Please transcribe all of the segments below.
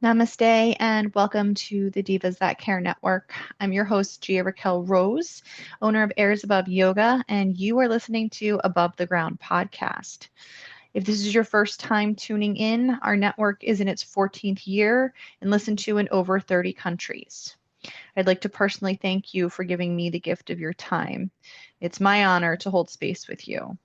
Namaste and welcome to the Divas That Care Network. I'm your host, Gia-Raquel Rose, owner of Airs Above Yoga, and you are listening to Above the Ground podcast. If this is your first time tuning in, our network is in its 14th year and listened to in over 30 countries. I'd like to personally thank you for giving me the gift of your time. It's my honor to hold space with you.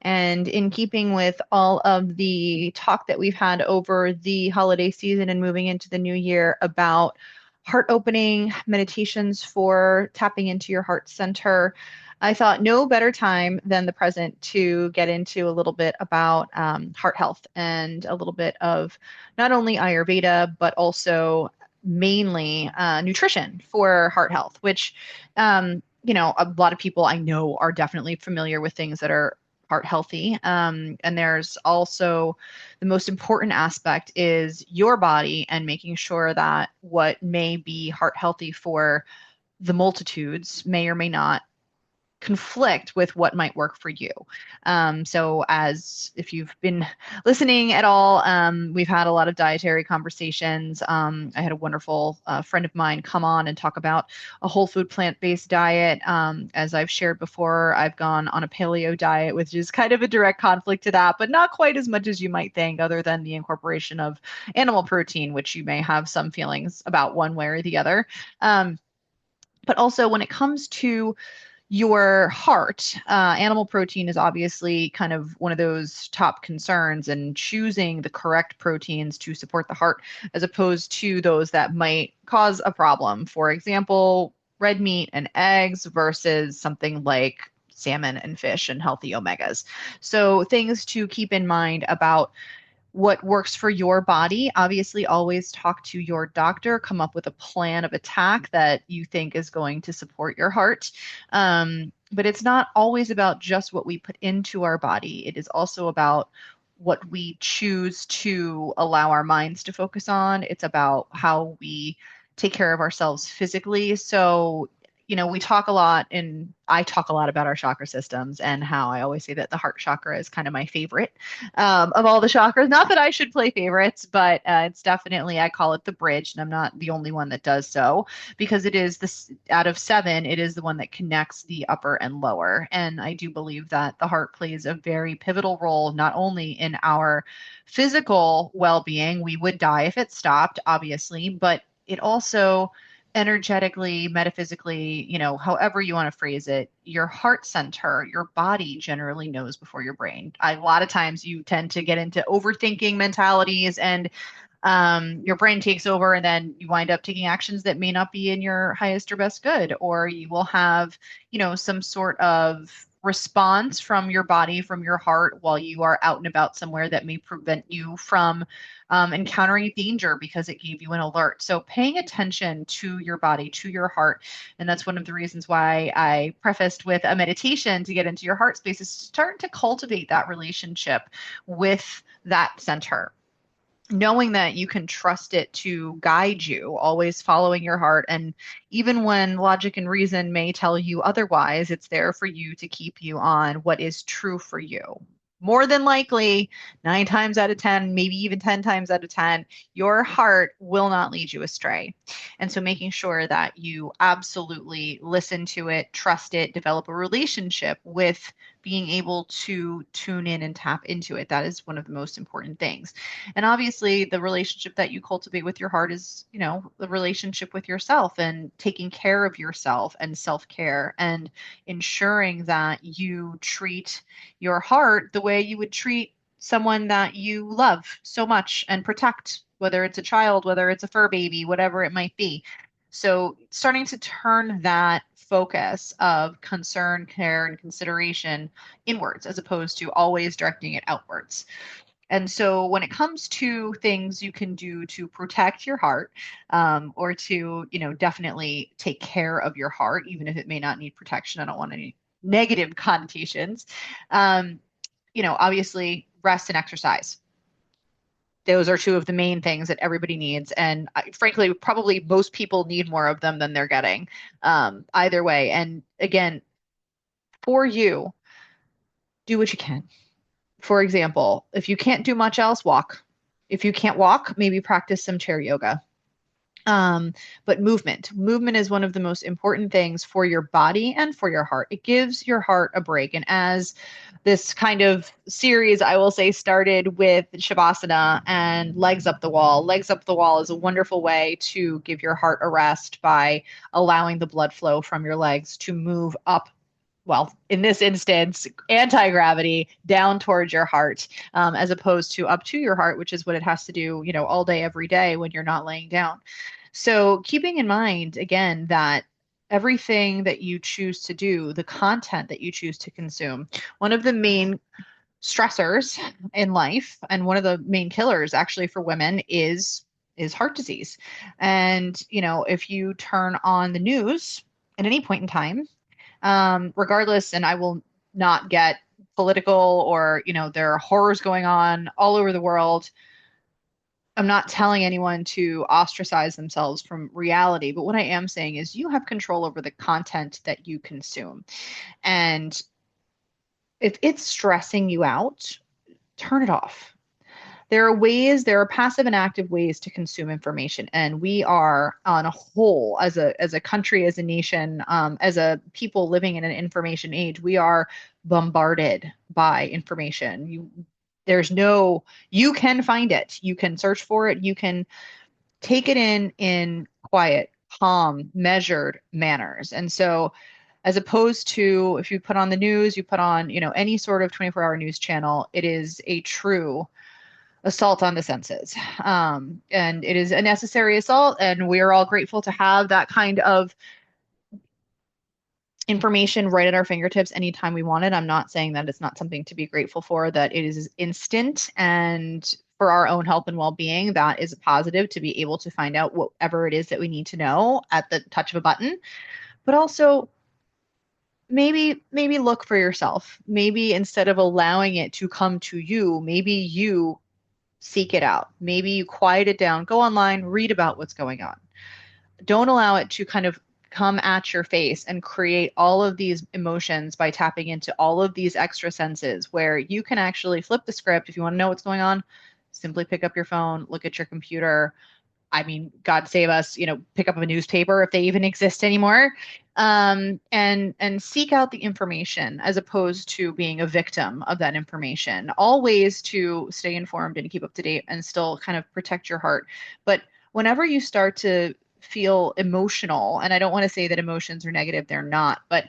And in keeping with all of the talk that we've had over the holiday season and moving into the new year about heart opening meditations for tapping into your heart center, I thought no better time than the present to get into a little bit about heart health and a little bit of not only Ayurveda, but also mainly nutrition for heart health, which a lot of people I know are definitely familiar with things that are heart healthy. And there's also the most important aspect is your body and making sure that what may be heart healthy for the multitudes may or may not conflict with what might work for you. So, as if you've been listening at all, we've had a lot of dietary conversations. I had a wonderful friend of mine come on and talk about a whole food plant-based diet. As I've shared before, I've gone on a paleo diet, which is kind of a direct conflict to that, but not quite as much as you might think, other than the incorporation of animal protein, which you may have some feelings about one way or the other. But also, when it comes to your heart, animal protein is obviously kind of one of those top concerns, and choosing the correct proteins to support the heart as opposed to those that might cause a problem. For example, red meat and eggs versus something like salmon and fish and healthy omegas. So, things to keep in mind about what works for your body. Obviously, always talk to your doctor, come up with a plan of attack that you think is going to support your heart. But it's not always about just what we put into our body, it is also about what we choose to allow our minds to focus on. It's about how we take care of ourselves physically. So, we talk a lot, and I talk a lot about our chakra systems and how I always say that the heart chakra is kind of my favorite of all the chakras. Not that I should play favorites, but it's definitely, I call it the bridge, and I'm not the only one that does so because it is this out of seven, it is the one that connects the upper and lower. And I do believe that the heart plays a very pivotal role, not only in our physical well being, we would die if it stopped, obviously, but it also energetically, metaphysically, however you want to phrase it, your heart center, your body generally knows before your brain. A lot of times you tend to get into overthinking mentalities, and your brain takes over, and then you wind up taking actions that may not be in your highest or best good, or you will have, some sort of response from your body, from your heart, while you are out and about somewhere that may prevent you from encountering danger because it gave you an alert. So paying attention to your body, to your heart, and that's one of the reasons why I prefaced with a meditation to get into your heart space, is start to cultivate that relationship with that center, knowing that you can trust it to guide you, always following your heart. And even when logic and reason may tell you otherwise, it's there for you to keep you on what is true for you. More than likely, 9 times out of 10, maybe even 10 times out of 10, your heart will not lead you astray. And so making sure that you absolutely listen to it, trust it, develop a relationship with being able to tune in and tap into it. That is one of the most important things. And obviously, the relationship that you cultivate with your heart is, the relationship with yourself and taking care of yourself and self care and ensuring that you treat your heart the way you would treat someone that you love so much and protect, whether it's a child, whether it's a fur baby, whatever it might be. So, starting to turn that focus of concern, care, and consideration inwards as opposed to always directing it outwards. And so when it comes to things you can do to protect your heart, or to, definitely take care of your heart, even if it may not need protection, I don't want any negative connotations. Um, Obviously rest and exercise. Those are two of the main things that everybody needs. And frankly, probably most people need more of them than they're getting, either way. And again, for you, do what you can. For example, if you can't do much else, walk. If you can't walk, maybe practice some chair yoga. But movement is one of the most important things for your body and for your heart. It gives your heart a break. And as this kind of series, I will say, started with Shavasana and legs up the wall. Legs up the wall is a wonderful way to give your heart a rest by allowing the blood flow from your legs to move up, well, in this instance, anti-gravity down towards your heart, as opposed to up to your heart, which is what it has to do, all day, every day when you're not laying down. So keeping in mind, again, that everything that you choose to do, the content that you choose to consume, one of the main stressors in life and one of the main killers actually for women is heart disease. And, if you turn on the news at any point in time, regardless, and I will not get political or, there are horrors going on all over the world. I'm not telling anyone to ostracize themselves from reality, but what I am saying is you have control over the content that you consume. And if it's stressing you out, turn it off. There are passive and active ways to consume information. And we are on a whole, as a country, as a nation, as a people living in an information age, we are bombarded by information. You can find it. You can search for it. You can take it in quiet, calm, measured manners. And so as opposed to if you put on the news, you put on, any sort of 24-hour news channel, it is a true assault on the senses. And it is a necessary assault, and we are all grateful to have that kind of information right at our fingertips anytime we want it. I'm not saying that it's not something to be grateful for, that it is instant, and for our own health and well-being, that is a positive to be able to find out whatever it is that we need to know at the touch of a button. But also maybe look for yourself. Maybe instead of allowing it to come to you, maybe you seek it out. Maybe you quiet it down, go online, read about what's going on. Don't allow it to kind of come at your face and create all of these emotions by tapping into all of these extra senses where you can actually flip the script. If you want to know what's going on, simply pick up your phone, look at your computer. I mean, God save us, pick up a newspaper if they even exist anymore, and seek out the information as opposed to being a victim of that information. All ways to stay informed and keep up to date and still kind of protect your heart. But whenever you start to feel emotional, and I don't want to say that emotions are negative, they're not, but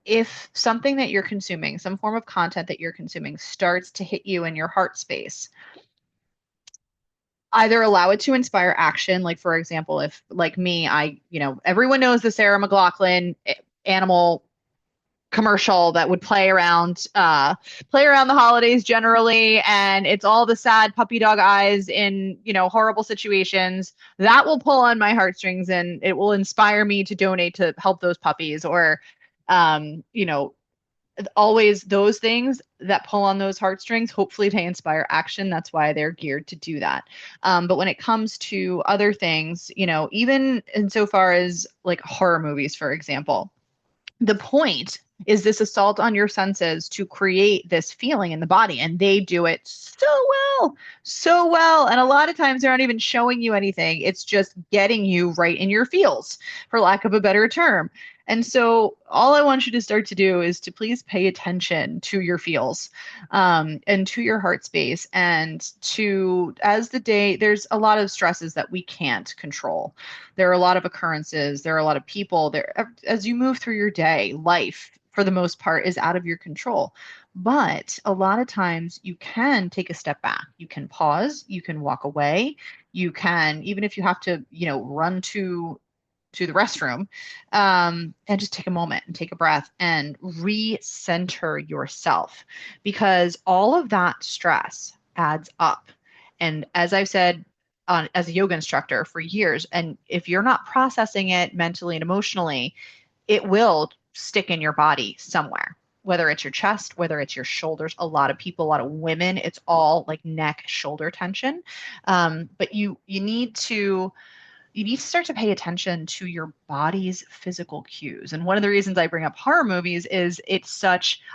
if something that you're consuming, some form of content that you're consuming starts to hit you in your heart space, either allow it to inspire action. Like, for example, if like me, everyone knows the Sarah McLachlan animal commercial that would play around the holidays generally, and it's all the sad puppy dog eyes in horrible situations that will pull on my heartstrings, and it will inspire me to donate to help those puppies, or um you know always those things that pull on those heartstrings, hopefully to inspire action. That's why they're geared to do that. But when it comes to other things, even insofar as like horror movies, for example, the point is this assault on your senses to create this feeling in the body, and they do it so well, and a lot of times they're not even showing you anything. It's just getting you right in your feels, for lack of a better term. And so all I want you to start to do is to please pay attention to your feels, and to your heart space, and to, as the day, there's a lot of stresses that we can't control. There are a lot of occurrences, there are a lot of people there. As you move through your day, life for the most part is out of your control. But a lot of times you can take a step back. You can pause, you can walk away, you can, even if you have to, run to the restroom, and just take a moment and take a breath and recenter yourself, because all of that stress adds up. And as I've said, as a yoga instructor for years, and if you're not processing it mentally and emotionally, it will stick in your body somewhere, whether it's your chest, whether it's your shoulders. A lot of people, a lot of women, it's all like neck, shoulder tension. But you need to start to pay attention to your body's physical cues. And one of the reasons I bring up horror movies is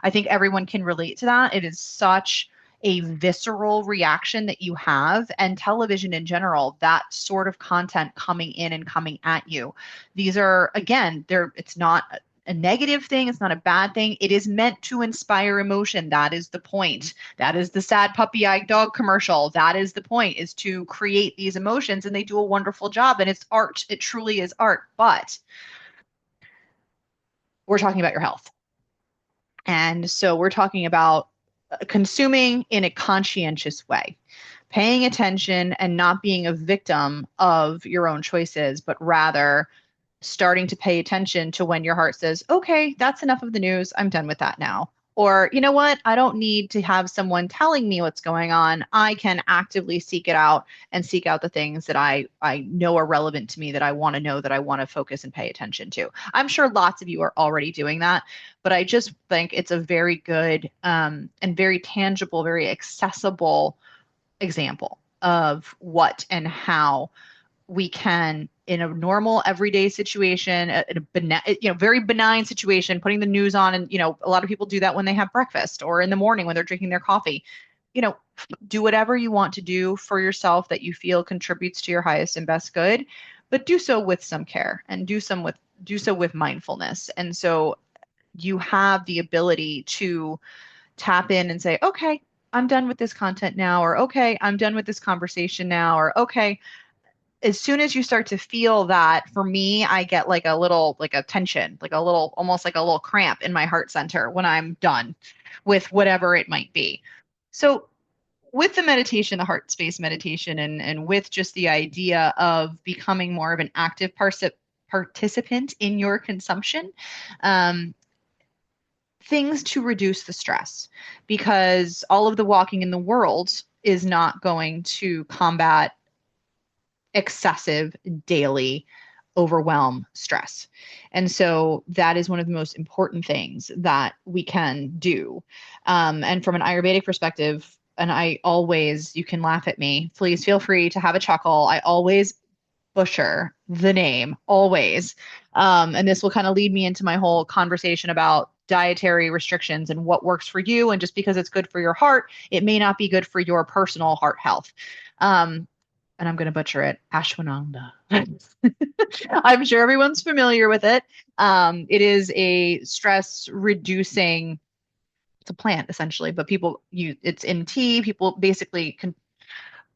I think everyone can relate to that. It is such a visceral reaction that you have, and television in general, that sort of content coming in and coming at you. These are, again, it's not a negative thing, it's not a bad thing. It is meant to inspire emotion. That is the point. That is the sad puppy-eyed dog commercial. That is the point, is to create these emotions, and they do a wonderful job, and it's art. It truly is art. But we're talking about your health. And so we're talking about consuming in a conscientious way, paying attention and not being a victim of your own choices, but rather starting to pay attention to when your heart says, okay, that's enough of the news. I'm done with that now. Or, you know what? I don't need to have someone telling me what's going on. I can actively seek it out and seek out the things that I know are relevant to me, that I want to know, that I want to focus and pay attention to. I'm sure lots of you are already doing that, but I just think it's a very good and very tangible, very accessible example of what and how we can, in a normal everyday situation, very benign situation, putting the news on, and a lot of people do that when they have breakfast or in the morning when they're drinking their coffee. Do whatever you want to do for yourself that you feel contributes to your highest and best good, but do so with some care, and do so with mindfulness. And so you have the ability to tap in and say, okay, I'm done with this content now, or okay, I'm done with this conversation now, or okay, as soon as you start to feel that, for me, I get like a little, like a tension, like a little, almost like a little cramp in my heart center when I'm done with whatever it might be. So, with the meditation, the heart space meditation, and with just the idea of becoming more of an active participant in your consumption, um, things to reduce the stress, because all of the walking in the world is not going to combat excessive daily overwhelm, stress. And so that is one of the most important things that we can do. And from an Ayurvedic perspective, and you can laugh at me, please feel free to have a chuckle. I always butcher the name, always. And this will kind of lead me into my whole conversation about dietary restrictions and what works for you. And just because it's good for your heart, it may not be good for your personal heart health. And I'm going to butcher it, Ashwananda. I'm sure everyone's familiar with it. It is a stress reducing, it's a plant essentially, but it's in tea. People basically can,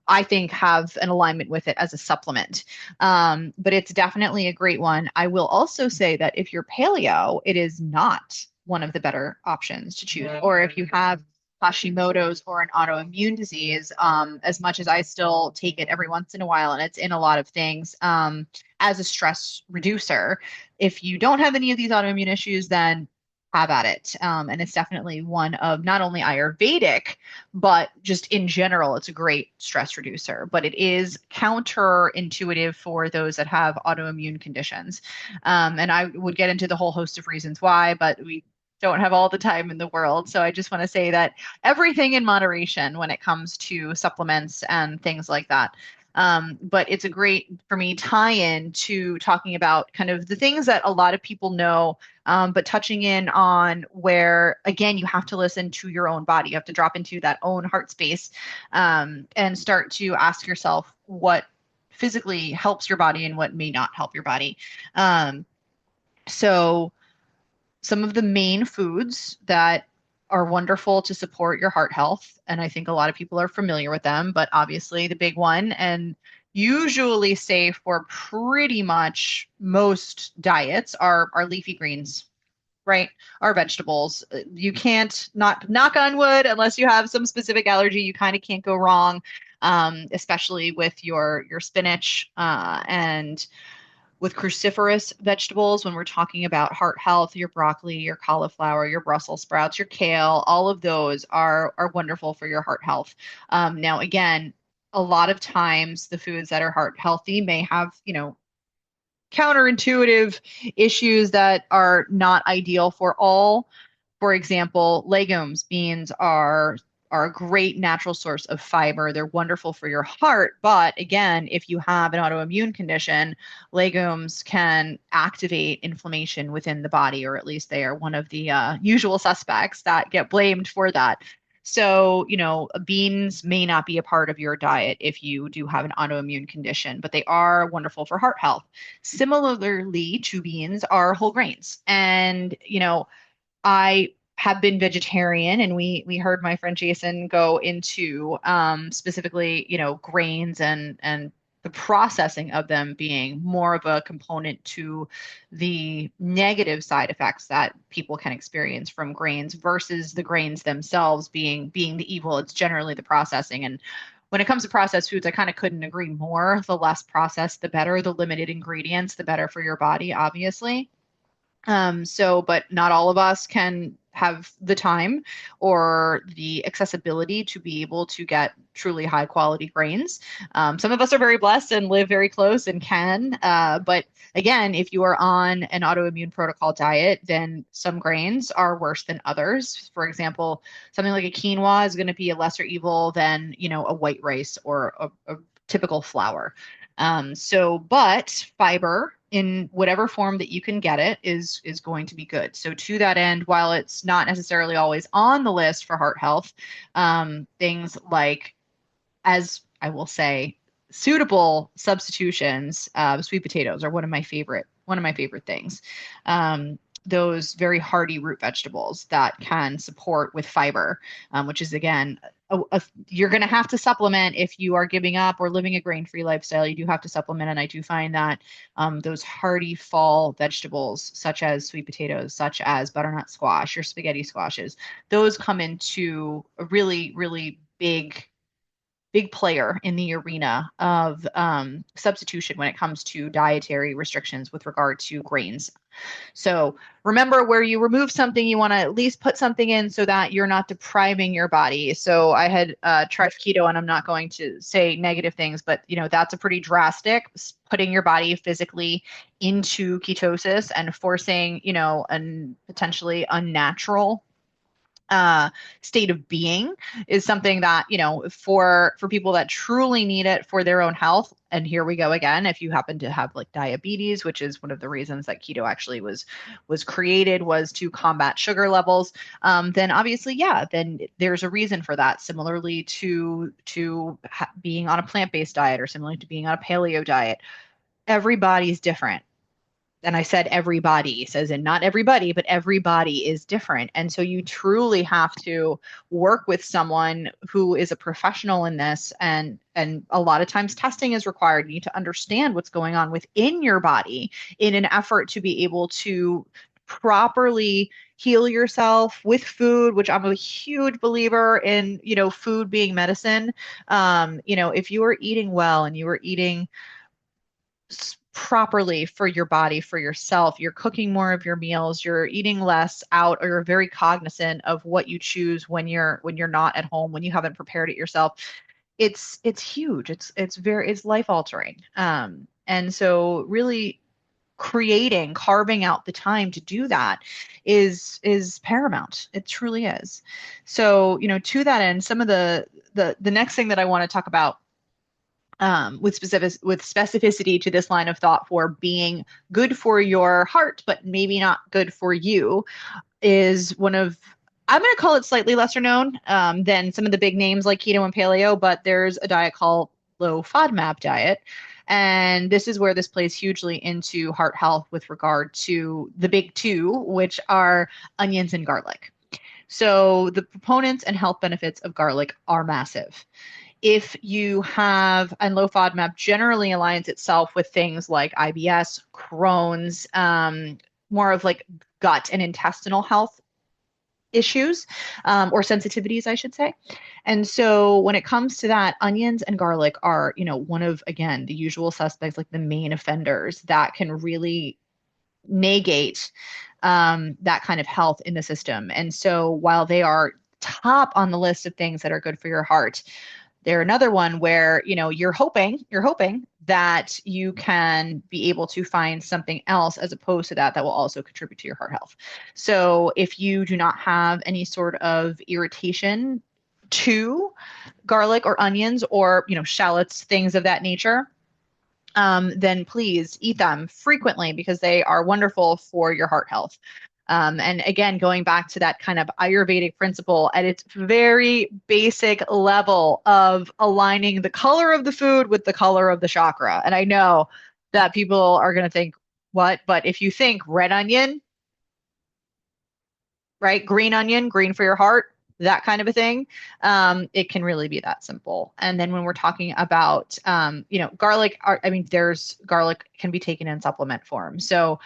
I think, have an alignment with it as a supplement. But it's definitely a great one. I will also say that if you're paleo, it is not one of the better options to choose. Or if you have Hashimoto's or an autoimmune disease, as much as I still take it every once in a while, and it's in a lot of things, as a stress reducer. If you don't have any of these autoimmune issues, then have at it. And it's definitely one of not only Ayurvedic, but just in general, it's a great stress reducer. But it is counterintuitive for those that have autoimmune conditions. And I would get into the whole host of reasons why, but we don't have all the time in the world. So I just want to say that everything in moderation when it comes to supplements and things like that. But it's a great, for me, tie-in to talking about kind of the things that a lot of people know, but touching in on where, again, you have to listen to your own body. You have to drop into that own heart space, and start to ask yourself what physically helps your body and what may not help your body. So some of the main foods that are wonderful to support your heart health, and I think a lot of people are familiar with them, but obviously the big one, and usually safe for pretty much most diets, are leafy greens, right? Are vegetables. You can't, not knock on wood, unless you have some specific allergy, you kind of can't go wrong, especially with your spinach, and with cruciferous vegetables, when we're talking about heart health, your broccoli, your cauliflower, your Brussels sprouts, your kale, all of those are wonderful for your heart health. Now, again, a lot of times the foods that are heart healthy may have, counterintuitive issues that are not ideal for all. For example, legumes, beans are a great natural source of fiber. They're wonderful for your heart. But again, if you have an autoimmune condition, legumes can activate inflammation within the body, or at least they are one of the usual suspects that get blamed for that. So, beans may not be a part of your diet if you do have an autoimmune condition, but they are wonderful for heart health. Similarly to beans are whole grains. And, I have been vegetarian, and we heard my friend Jason go into specifically, grains and the processing of them being more of a component to the negative side effects that people can experience from grains versus the grains themselves being the evil. It's generally the processing. And when it comes to processed foods, I kind of couldn't agree more. The less processed, the better. The limited ingredients, the better for your body, obviously. But not all of us can have the time or the accessibility to be able to get truly high quality grains. Some of us are very blessed and live very close and can. But again, if you are on an autoimmune protocol diet, then some grains are worse than others. For example, something like a quinoa is going to be a lesser evil than, a white rice or a typical flour. But fiber in whatever form that you can get it is going to be good. So to that end, while it's not necessarily always on the list for heart health, things like, as I will say, suitable substitutions, sweet potatoes are one of my favorite things. Those very hearty root vegetables that can support with fiber, which is again, you're going to have to supplement if you are giving up or living a grain-free lifestyle. You do have to supplement, and I do find that those hearty fall vegetables, such as sweet potatoes, such as butternut squash or spaghetti squashes, those come into a really, really big player in the arena of substitution when it comes to dietary restrictions with regard to grains. So remember, where you remove something, you want to at least put something in so that you're not depriving your body. So I had tried keto, and I'm not going to say negative things, but that's a pretty drastic putting your body physically into ketosis and forcing, a potentially unnatural state of being is something that for people that truly need it for their own health. And here we go again, if you happen to have like diabetes, which is one of the reasons that keto actually was created, was to combat sugar levels, then obviously, yeah, then there's a reason for that. Similarly to being on a plant-based diet, or similarly to being on a paleo diet, everybody's different. And I said everybody, says in not everybody, but everybody is different. And so you truly have to work with someone who is a professional in this. And a lot of times testing is required. You need to understand what's going on within your body in an effort to be able to properly heal yourself with food, which I'm a huge believer in, food being medicine. If you are eating well and you are eating properly for your body, for yourself, you're cooking more of your meals, you're eating less out, or you're very cognizant of what you choose when you're not at home, when you haven't prepared it yourself. It's huge. It's life altering. And so really carving out the time to do that is paramount. It truly is. So, to that end, some of the next thing that I want to talk about, with specificity to this line of thought for being good for your heart, but maybe not good for you, is one of, I'm going to call it slightly lesser known than some of the big names like keto and paleo, but there's a diet called low FODMAP diet. And this is where this plays hugely into heart health with regard to the big two, which are onions and garlic. So the proponents and health benefits of garlic are massive. If you have, and low FODMAP generally aligns itself with things like IBS, Crohn's, more of like gut and intestinal health issues, or sensitivities, I should say. And so when it comes to that, onions and garlic are, one of, again, the usual suspects, like the main offenders that can really negate that kind of health in the system. And so while they are top on the list of things that are good for your heart, they're another one where, you're hoping that you can be able to find something else as opposed to that will also contribute to your heart health. So if you do not have any sort of irritation to garlic or onions or, shallots, things of that nature, then please eat them frequently because they are wonderful for your heart health. And again, going back to that kind of Ayurvedic principle at its very basic level of aligning the color of the food with the color of the chakra. And I know that people are going to think, what? But if you think red onion, right? Green onion, green for your heart, that kind of a thing. It can really be that simple. And then when we're talking about, garlic, I mean, there's garlic can be taken in supplement form. So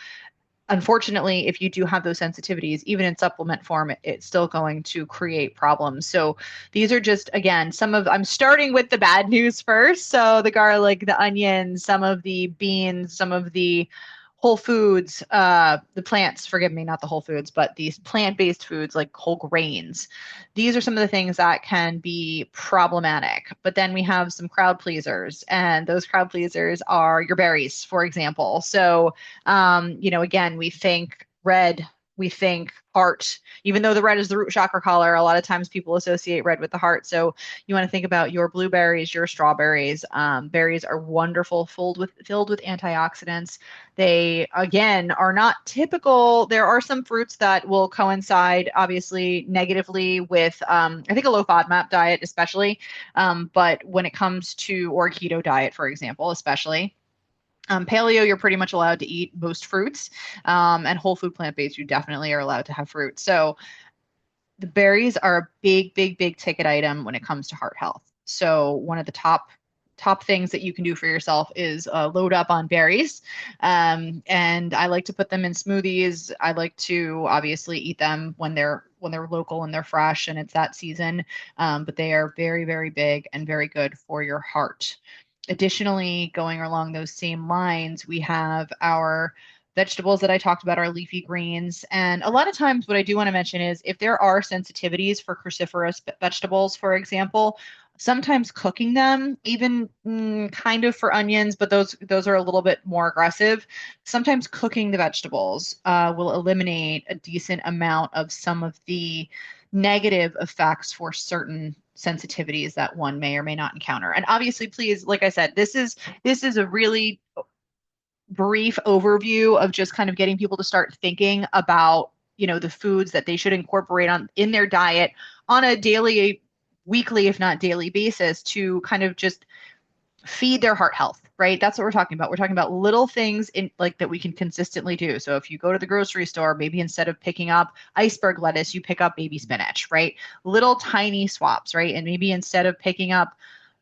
unfortunately, if you do have those sensitivities, even in supplement form, it's still going to create problems. So these are just, again, I'm starting with the bad news first. So the garlic, the onions, some of the beans, some of the whole foods, the plants, forgive me, not the whole foods, but these plant-based foods like whole grains. These are some of the things that can be problematic. But then we have some crowd pleasers, and those crowd pleasers are your berries, for example. So again, we think red, we think heart, even though the red is the root chakra color, a lot of times people associate red with the heart. So you want to think about your blueberries, your strawberries. Berries are wonderful, filled with antioxidants. They, again, are not typical. There are some fruits that will coincide, obviously, negatively with, I think, a low FODMAP diet, especially. But when it comes to, or keto diet, for example, especially, paleo, you're pretty much allowed to eat most fruits, and whole food plant-based, you definitely are allowed to have fruit. So the berries are a big, big, big ticket item when it comes to heart health. So one of the top things that you can do for yourself is load up on berries. And I like to put them in smoothies. I like to obviously eat them when they're local and they're fresh and it's that season. But they are very, very big and very good for your heart. Additionally, going along those same lines, we have our vegetables that I talked about, our leafy greens. And a lot of times, what I do want to mention is if there are sensitivities for cruciferous vegetables, for example, sometimes cooking them, even kind of for onions, but those are a little bit more aggressive. Sometimes cooking the vegetables will eliminate a decent amount of some of the negative effects for certain sensitivities that one may or may not encounter. And obviously, please, like I said, this is a really brief overview of just kind of getting people to start thinking about, the foods that they should incorporate in their diet on a daily, weekly, if not daily basis to kind of just feed their heart health, right? That's what we're talking about. We're talking about little things in like that we can consistently do. So if you go to the grocery store, maybe instead of picking up iceberg lettuce, you pick up baby spinach, right? Little tiny swaps, right? And maybe instead of picking up,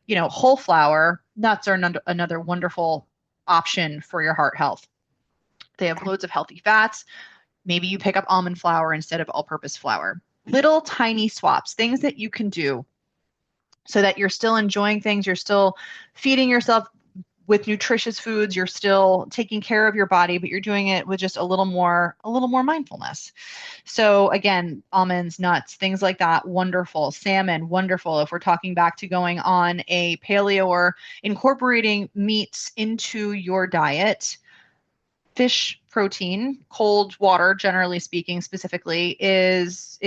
whole flour, nuts are another wonderful option for your heart health. They have loads of healthy fats. Maybe you pick up almond flour instead of all-purpose flour. Little tiny swaps, things that you can do so that you're still enjoying things, you're still feeding yourself with nutritious foods, you're still taking care of your body, but you're doing it with just a little more mindfulness. So again, almonds, nuts, things like that, wonderful. Salmon, wonderful. If we're talking back to going on a paleo or incorporating meats into your diet, fish protein, cold water, generally speaking, specifically, is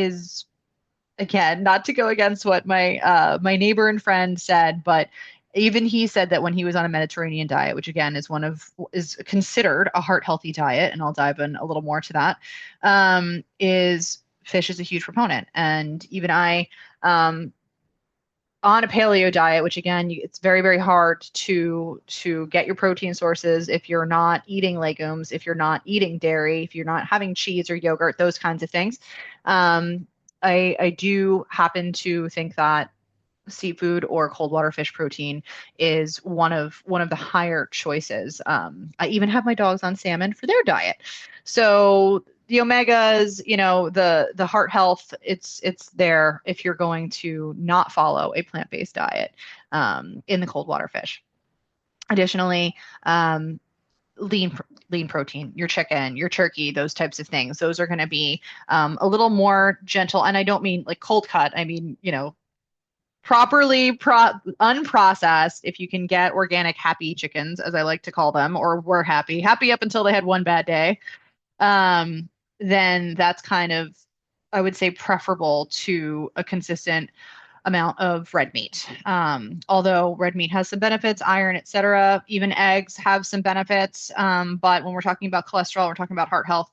again, not to go against what my neighbor and friend said, but even he said that when he was on a Mediterranean diet, which again is considered a heart healthy diet, and I'll dive in a little more to that, is fish is a huge proponent. And even I, on a paleo diet, which again, it's very, very hard to get your protein sources if you're not eating legumes, if you're not eating dairy, if you're not having cheese or yogurt, those kinds of things. I do happen to think that seafood or cold water fish protein is one of the higher choices. I even have my dogs on salmon for their diet. So the omegas, the heart health, it's there if you're going to not follow a plant-based diet in the cold water fish. Additionally, lean lean protein, your chicken, your turkey, those types of things. Those are going to be a little more gentle. And I don't mean like cold cut. I mean, properly unprocessed. If you can get organic happy chickens, as I like to call them, or were happy up until they had one bad day, um, then that's kind of, I would say, preferable to a consistent amount of red meat. Although red meat has some benefits, iron, etc. Even eggs have some benefits. But when we're talking about cholesterol, we're talking about heart health.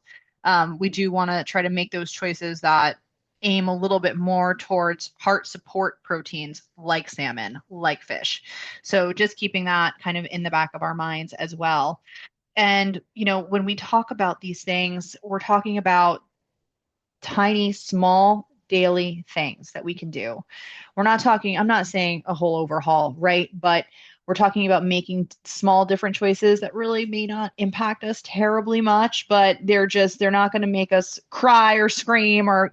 we do want to try to make those choices that aim a little bit more towards heart support proteins like salmon, like fish. So just keeping that kind of in the back of our minds as well. And, when we talk about these things, we're talking about tiny, small daily things that we can do. I'm not saying a whole overhaul, right? But we're talking about making small different choices that really may not impact us terribly much, but they're not going to make us cry or scream or,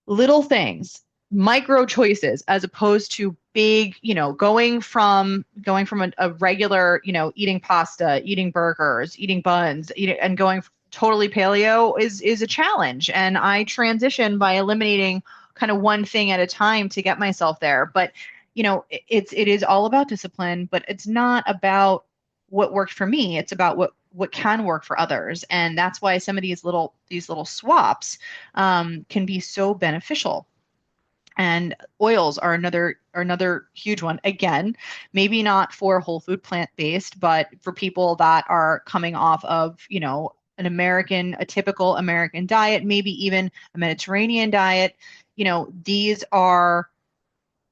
little things, micro choices as opposed to big, going from a regular, eating pasta, eating burgers, eating buns, and going totally paleo is a challenge. And I transition by eliminating kind of one thing at a time to get myself there. But it is all about discipline, but it's not about what worked for me. It's about what can work for others. And that's why some of these little swaps can be so beneficial. And oils are another huge one. Again, maybe not for whole food plant-based, but for people that are coming off of, a typical American diet, maybe even a Mediterranean diet.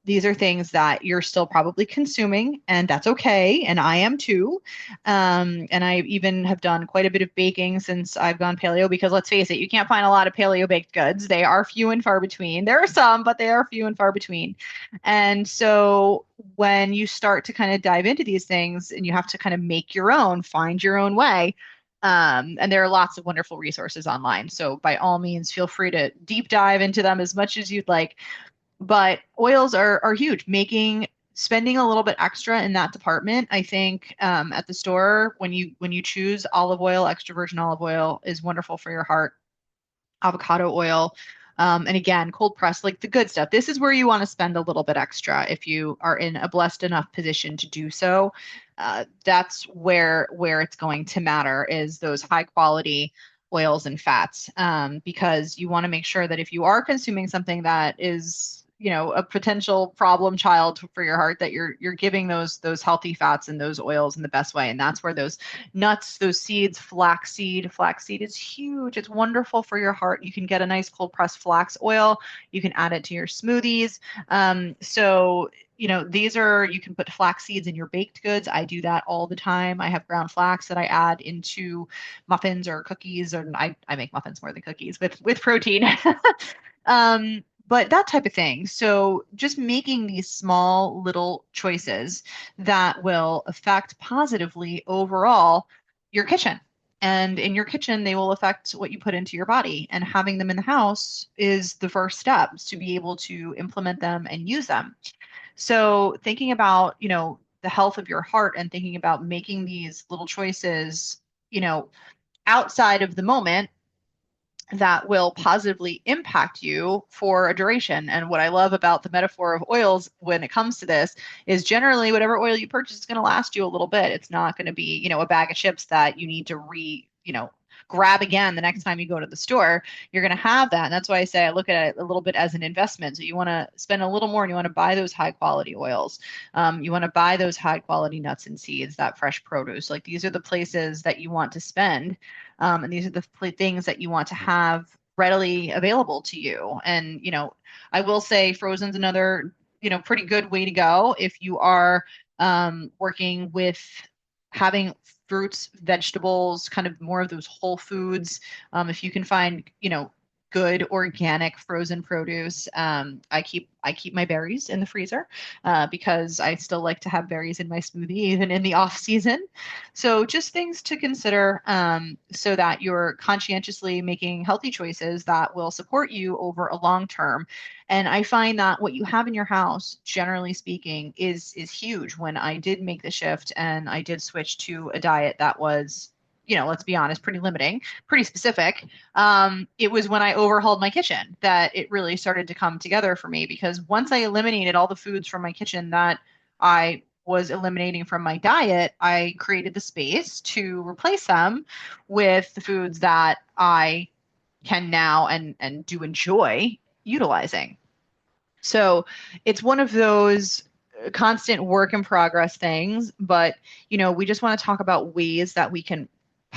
These are things that you're still probably consuming, and that's okay. And I am too. And I even have done quite a bit of baking since I've gone paleo because let's face it, you can't find a lot of paleo baked goods. They are few and far between. There are some, but they are few and far between. And so when you start to kind of dive into these things and you have to kind of make your own, find your own way. And there are lots of wonderful resources online. So by all means, feel free to deep dive into them as much as you'd like, but oils are huge. Spending a little bit extra in that department, I think, at the store when you choose olive oil, extra virgin olive oil is wonderful for your heart. Avocado oil, and again, cold press, like the good stuff. This is where you want to spend a little bit extra if you are in a blessed enough position to do so. That's where it's going to matter is those high quality oils and fats, because you want to make sure that if you are consuming something that is a potential problem child for your heart, that you're giving those healthy fats and those oils in the best way. And that's where those nuts, those seeds, flaxseed is huge. It's wonderful for your heart. You can get a nice cold pressed flax oil. You can add it to your smoothies. So you can put flax seeds in your baked goods. I do that all the time. I have ground flax that I add into muffins or cookies, or I make muffins more than cookies with protein. But that type of thing. So just making these small little choices that will affect positively overall your kitchen. And in your kitchen, they will affect what you put into your body. And having them in the house is the first step to be able to implement them and use them. So thinking about, the health of your heart and thinking about making these little choices, outside of the moment that will positively impact you for a duration. And what I love about the metaphor of oils when it comes to this is generally whatever oil you purchase is going to last you a little bit. It's not going to be, a bag of chips that you need to grab again the next time you go to the store. You're going to have that. And that's why I say I look at it a little bit as an investment. So you want to spend a little more and you want to buy those high quality oils. You want to buy those high quality nuts and seeds, that fresh produce. Like these are the places that you want to spend. And these are the things that you want to have readily available to you. And, I will say frozen's another, pretty good way to go if you are working with having fruits, vegetables, kind of more of those whole foods. If you can find, good organic frozen produce. I keep my berries in the freezer because I still like to have berries in my smoothie even in the off season. So just things to consider so that you're conscientiously making healthy choices that will support you over a long term. And I find that what you have in your house, generally speaking, is huge. When I did make the shift and I did switch to a diet that was, let's be honest, pretty limiting, pretty specific. It was when I overhauled my kitchen that it really started to come together for me because once I eliminated all the foods from my kitchen that I was eliminating from my diet, I created the space to replace them with the foods that I can now and do enjoy utilizing. So it's one of those constant work in progress things, but we just want to talk about ways that we can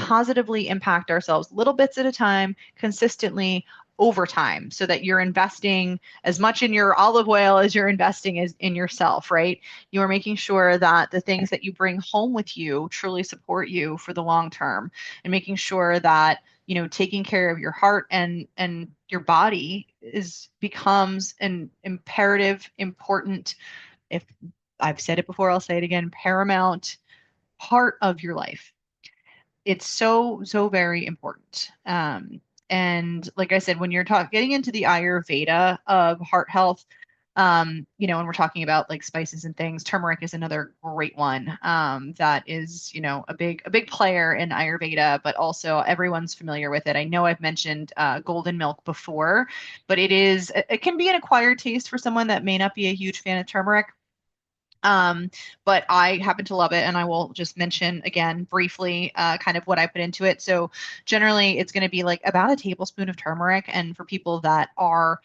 positively impact ourselves little bits at a time, consistently over time, so that you're investing as much in your olive oil as you're investing in yourself, right? You are making sure that the things that you bring home with you truly support you for the long term, and making sure that taking care of your heart and your body is becomes an imperative, important, if I've said it before, I'll say it again, paramount part of your life. It's so, so very important. And like I said, when you're getting into the Ayurveda of heart health, when we're talking about like spices and things, turmeric is another great one. That is, a big player in Ayurveda, but also everyone's familiar with it. I know I've mentioned golden milk before, but it can be an acquired taste for someone that may not be a huge fan of turmeric. Um, but I happen to love it, and I will just mention again briefly kind of what I put into it. So generally, it's going to be like about a tablespoon of turmeric, and for people that are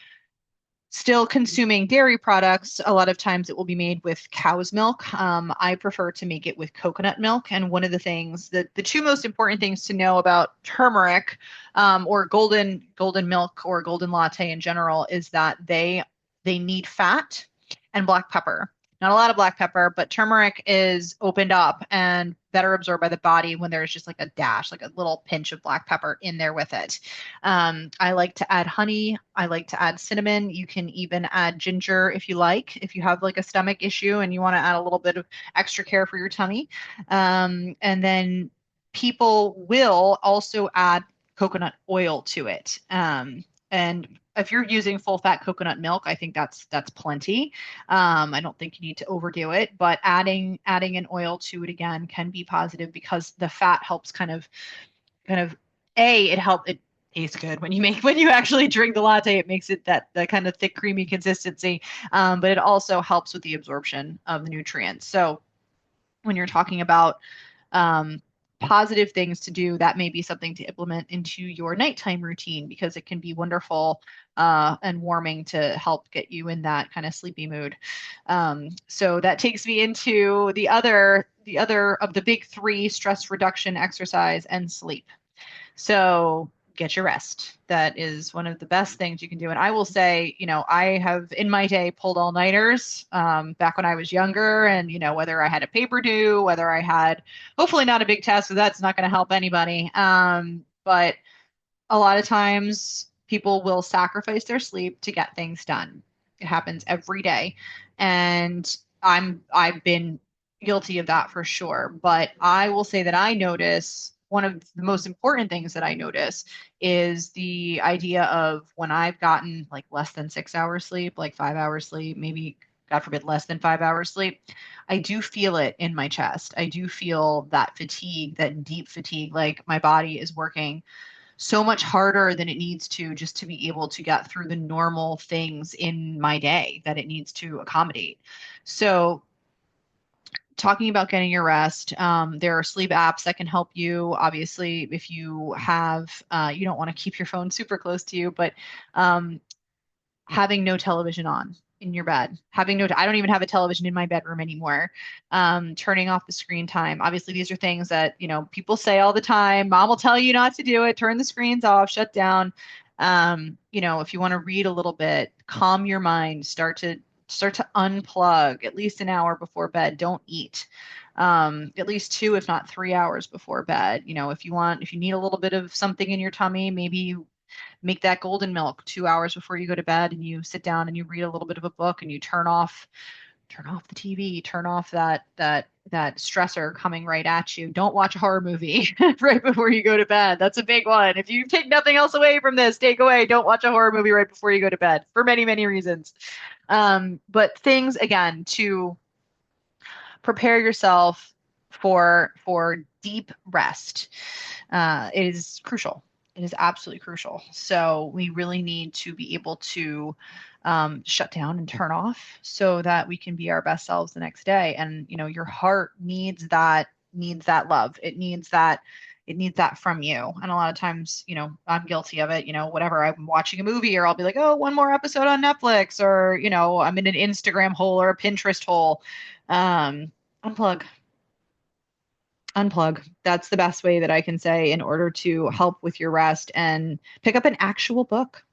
still consuming dairy products, a lot of times it will be made with cow's milk. I prefer to make it with coconut milk. And one of the things that the two most important things to know about turmeric, or golden milk or golden latte in general, is that they need fat and black pepper. Not a lot of black pepper, but turmeric is opened up and better absorbed by the body when there's just like a dash, like a little pinch of black pepper in there with it. I like to add honey. I like to add cinnamon. You can even add ginger if you like, if you have like a stomach issue and you want to add a little bit of extra care for your tummy. And then people will also add coconut oil to it. And if you're using full fat coconut milk, I think that's plenty. I don't think you need to overdo it, but adding an oil to it again can be positive because the fat helps kind of it tastes good when you actually drink the latte. It makes it that kind of thick, creamy consistency. But it also helps with the absorption of the nutrients. So when you're talking about um, positive things to do, that may be something to implement into your nighttime routine because it can be wonderful and warming to help get you in that kind of sleepy mood. So that takes me into the other of the big three: stress reduction, exercise, and sleep. So get your rest. That is one of the best things you can do. And I will say, I have in my day pulled all-nighters back when I was younger. And, whether I had a paper due, whether I had, hopefully not a big test, because that's not going to help anybody. But a lot of times people will sacrifice their sleep to get things done. It happens every day. And I've been guilty of that for sure. But I will say that I notice one of the most important things that I notice is the idea of when I've gotten like less than 6 hours sleep, like 5 hours sleep, maybe God forbid less than 5 hours sleep, I do feel it in my chest. I do feel that fatigue, that deep fatigue, like my body is working so much harder than it needs to just to be able to get through the normal things in my day that it needs to accommodate. So, talking about getting your rest, there are sleep apps that can help you. Obviously, if you don't want to keep your phone super close to you, but um, having no television on in your bed, I don't even have a television in my bedroom anymore. Turning off the screen time. Obviously, these are things that, people say all the time. Mom will tell you not to do it. Turn the screens off, shut down. If you want to read a little bit, calm your mind, start to unplug at least an hour before bed. Don't eat. At least 2, if not 3 hours before bed. If you need a little bit of something in your tummy, maybe you make that golden milk 2 hours before you go to bed and you sit down and you read a little bit of a book and you turn off the TV, turn off that stressor coming right at you. Don't watch a horror movie right before you go to bed. That's a big one. If you take nothing else away from this, take away, don't watch a horror movie right before you go to bed for many, many reasons. But things again to prepare yourself for deep rest is crucial. It is absolutely crucial. So we really need to be able to shut down and turn off so that we can be our best selves the next day. And your heart needs that love. It needs that from you. And a lot of times, I'm guilty of it. Whatever, I'm watching a movie or I'll be like, oh, one more episode on Netflix, or I'm in an Instagram hole or a Pinterest hole. Unplug. Unplug. That's the best way that I can say in order to help with your rest, and pick up an actual book.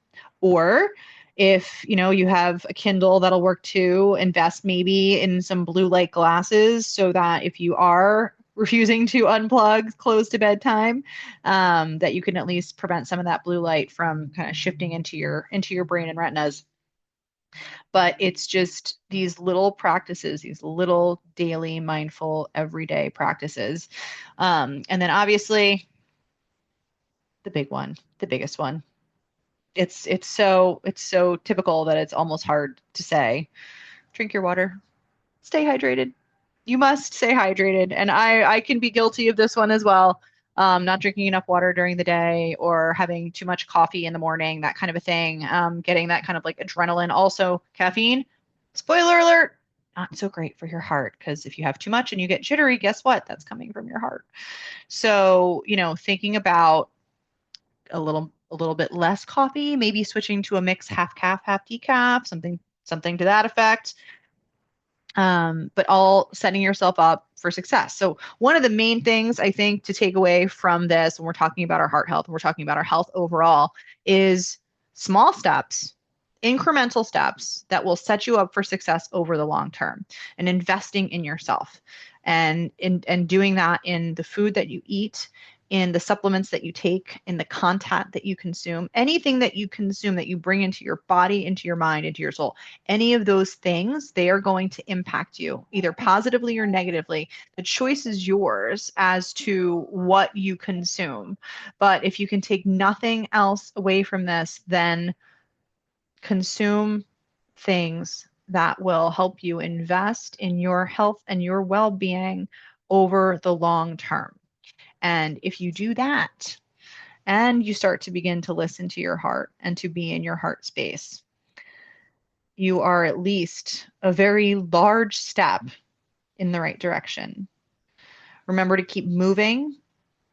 Or if, you have a Kindle, that'll work too. Invest maybe in some blue light glasses so that if you are refusing to unplug close to bedtime, that you can at least prevent some of that blue light from kind of shifting into your brain and retinas. But it's just these little practices, these little daily mindful everyday practices. And then obviously the big one, the biggest one. It's so typical that it's almost hard to say. Drink your water. Stay hydrated. You must stay hydrated. And I can be guilty of this one as well. Not drinking enough water during the day, or having too much coffee in the morning, that kind of a thing. Getting that kind of like adrenaline. Also, caffeine, spoiler alert, not so great for your heart, because if you have too much and you get jittery, guess what? That's coming from your heart. So, thinking about a little bit less coffee, maybe switching to a mix, half calf, half decaf, something to that effect. But all setting yourself up for success. So one of the main things I think to take away from this when we're talking about our heart health and we're talking about our health overall is small steps, incremental steps that will set you up for success over the long term, and investing in yourself, and doing that in the food that you eat, in the supplements that you take, in the content that you consume, anything that you consume, that you bring into your body, into your mind, into your soul. Any of those things, they are going to impact you either positively or negatively. The choice is yours as to what you consume. But if you can take nothing else away from this, then consume things that will help you invest in your health and your well-being over the long term. And if you do that, and you start to begin to listen to your heart and to be in your heart space, you are at least a very large step in the right direction. Remember to keep moving.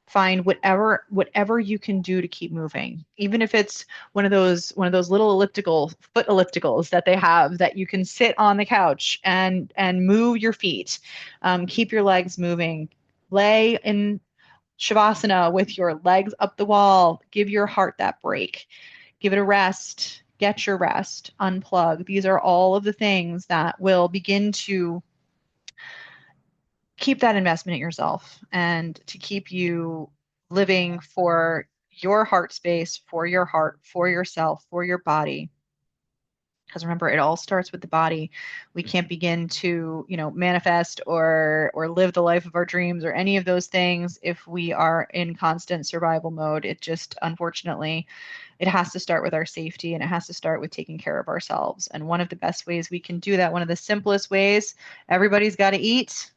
Find whatever you can do to keep moving, even if it's one of those little elliptical foot ellipticals that they have that you can sit on the couch and move your feet. Keep your legs moving. Lay in shavasana with your legs up the wall. Give your heart that break. Give it a rest. Get your rest. Unplug. These are all of the things that will begin to keep that investment in yourself, and to keep you living for your heart space, for your heart, for yourself, for your body. Because remember, it all starts with the body. We can't begin to, manifest or live the life of our dreams or any of those things if we are in constant survival mode. It just, unfortunately, it has to start with our safety, and it has to start with taking care of ourselves. And one of the best ways we can do that, one of the simplest ways, everybody's got to eat,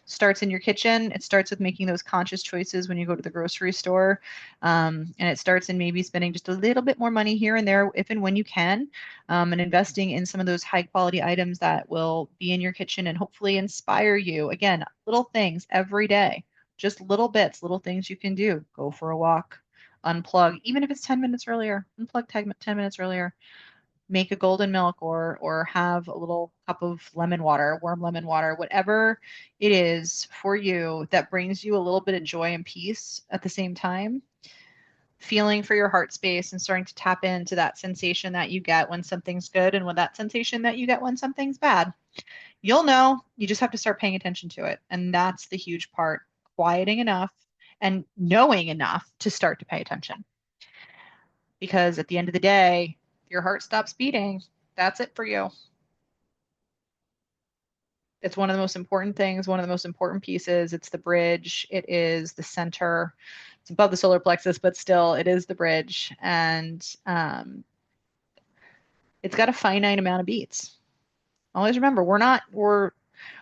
starts in your kitchen. It starts with making those conscious choices when you go to the grocery store. And it starts in maybe spending just a little bit more money here and there, if and when you can, and investing in some of those high quality items that will be in your kitchen and hopefully inspire you. Again, little things every day, just little bits, little things you can do. Go for a walk, unplug, even if it's 10 minutes earlier, unplug 10 minutes earlier. Make a golden milk, or have a little cup of lemon water, warm lemon water, whatever it is for you that brings you a little bit of joy and peace at the same time. Feeling for your heart space and starting to tap into that sensation that you get when something's good, and with that sensation that you get when something's bad. You'll know, you just have to start paying attention to it. And that's the huge part, quieting enough and knowing enough to start to pay attention. Because at the end of the day, your heart stops beating. That's it for you. It's one of the most important things, one of the most important pieces. It's the bridge. It is the center. It's above the solar plexus, but still, it is the bridge. And it's got a finite amount of beats. Always remember,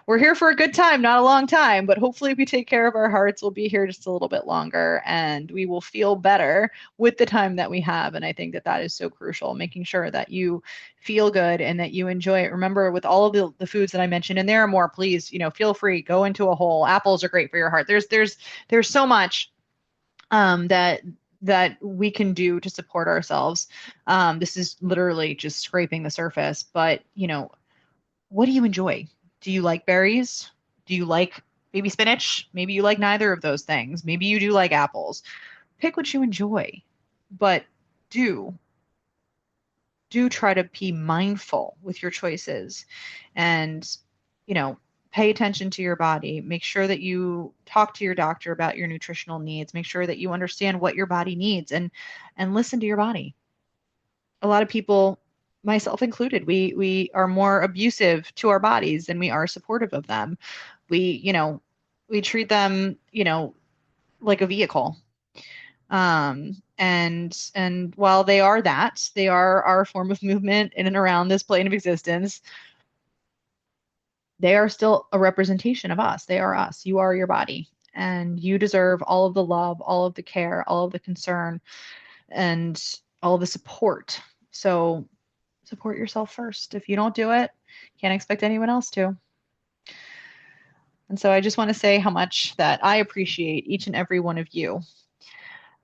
we're here for a good time, not a long time, but hopefully if we take care of our hearts, we'll be here just a little bit longer, and we will feel better with the time that we have. And I think that that is so crucial, making sure that you feel good and that you enjoy it. Remember, with all of the foods that I mentioned, and there are more, please, feel free, go into a hole. Apples are great for your heart. There's so much that we can do to support ourselves. This is literally just scraping the surface, but what do you enjoy? Do you like berries? Do you like Maybe spinach. Maybe you like neither of those things. Maybe you do like apples. Pick what you enjoy, but do do try to be mindful with your choices and, you know, pay attention to your body. Make sure that you talk to your doctor about your nutritional needs. Make sure that you understand what your body needs and listen to your body. A lot of people, myself included, we are more abusive to our bodies than we are supportive of them. We treat them, like a vehicle. And while they are that, they are our form of movement in and around this plane of existence. They are still a representation of us. They are us. You are your body, and you deserve all of the love, all of the care, all of the concern, and all of the support. So support yourself first. If you don't do it, can't expect anyone else to. And so I just want to say how much that I appreciate each and every one of you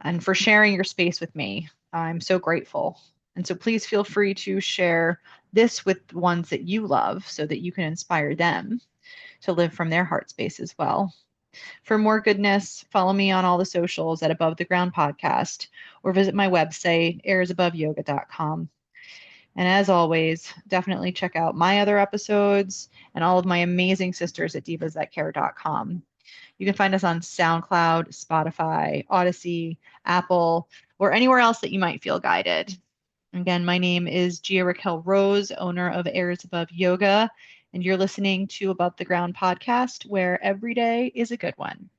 and for sharing your space with me. I'm so grateful. And so please feel free to share this with ones that you love so that you can inspire them to live from their heart space as well. For more goodness, follow me on all the socials at Above the Ground Podcast or visit my website, airsaboveyoga.com. And as always, definitely check out my other episodes and all of my amazing sisters at divasthatcare.com. You can find us on SoundCloud, Spotify, Odyssey, Apple, or anywhere else that you might feel guided. Again, my name is Gia-Raquel Rose, owner of Airs Above Yoga, and you're listening to Above the Ground podcast, where every day is a good one.